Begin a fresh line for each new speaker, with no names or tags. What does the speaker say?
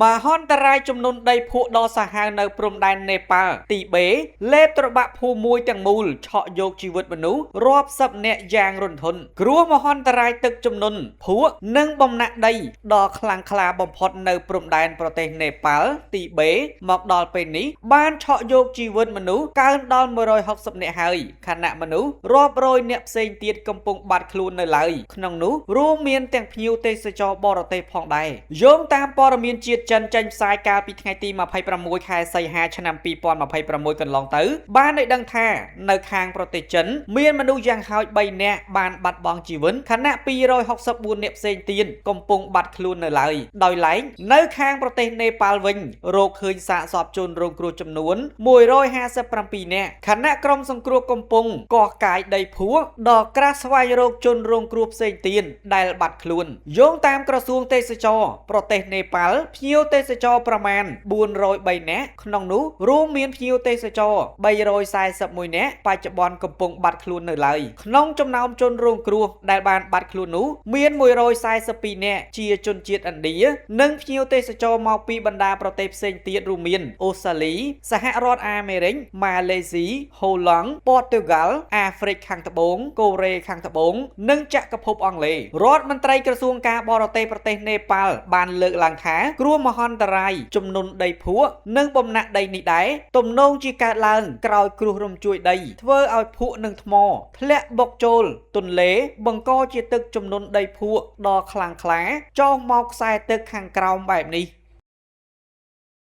មហន្តរាយចំនួនដីភក់ដ៏សាហាវនៅព្រំដែននេប៉ាល់ទីបេលេបត្របាក់ភូមិមួយទាំងមូលឆក់យកជីវិតមនុស្សរាប់សិបនាក់យ៉ាងរន្ធត់គ្រោះមហន្តរាយទឹកជំនន់ភក់និងបំណាក់ដីដ៏ខ្លាំងក្លាបំផុតនៅព្រំដែនប្រទេសនេប៉ាល់ទីបេមកដល់ពេលនេះបានឆក់យកជីវិតមនុស្សកើនដល់160នាក់ហើយខណៈមនុស្សរាប់រយនាក់ផ្សេងទៀតកំពុងបាត់ខ្លួននៅឡើយក្នុងនោះរួមមានទាំងភ្ញៀវទេសចរបរទេសផងដែរយោងតាមព័ត៌មានជាតិចិនចេញផ្សាយកាលពីថ្ងៃទី26ខែសីហាឆ្នាំ2026កន្លងទៅបានឲ្យដឹងថានៅខាងប្រទេសចិនមានមនុស្សយ៉ាងហោច3នាក់បានបាត់បង់ជីវិតខណៈ264នាក់ផ្សេងទៀតកំពុងបាត់ខ្លួននៅឡើយដោយឡែកនៅខាងប្រទេសនេប៉ាល់វិញរកឃើញសាកសពជនរងគ្រោះចំនួន157នាក់ខណៈក្រុមសង្គ្រោះកំពុងកោះកាយដីភក់ដ៏ក្រាស់ស្វែងរកជនរងគ្រោះផ្សេងទៀតដែលបាត់ខ្លួនយោងតាមក្រសួងទេសចរប្រទេសនេប៉ាល់ភ្ញៀវទេសចរប្រមាណ403នាក់ក្នុងនោះរួមមានភ្ញៀវទេសចរ341នាក់បច្ចុប្បន្នកំពុងបាត់ខ្លួននៅឡើយក្នុងចំណោមជនរងគ្រោះដែលបានបាត់ខ្លួននោះមាន142នាក់ជាជនជាតិឥណ្ឌានិងភ្ញៀវទេសចរមកពីបណ្ដាប្រទេសផ្សេងទៀតរួមមានអូស្ត្រាលីសហរដ្ឋអាមេរិកម៉ាឡេស៊ីហូឡង់ព័រទុយហ្គាល់អាហ្វ្រិកខាងត្បូងកូរ៉េខាងត្បូងនិងចក្រភពអង់គ្លេសរដ្ឋមន្ត្រីក្រសួងការបរទេសប្រទេសនេប៉ាល់បានលើកឡើងថាគ្រោះមហន្តរាយជំនន់ដីភក់និងបំណាក់ដីនេះដែរទំនងជាកើតឡើងក្រោយគ្រោះរំជួយដីធ្វើឲ្យភក់និងថ្មធ្លាក់បុកចូលទន្លេបង្កជាទឹកជំនន់ដីភក់ដ៏ខ្លាំងក្លាចុះមកខ្សែទឹកខាងក្រោមបែបនេះ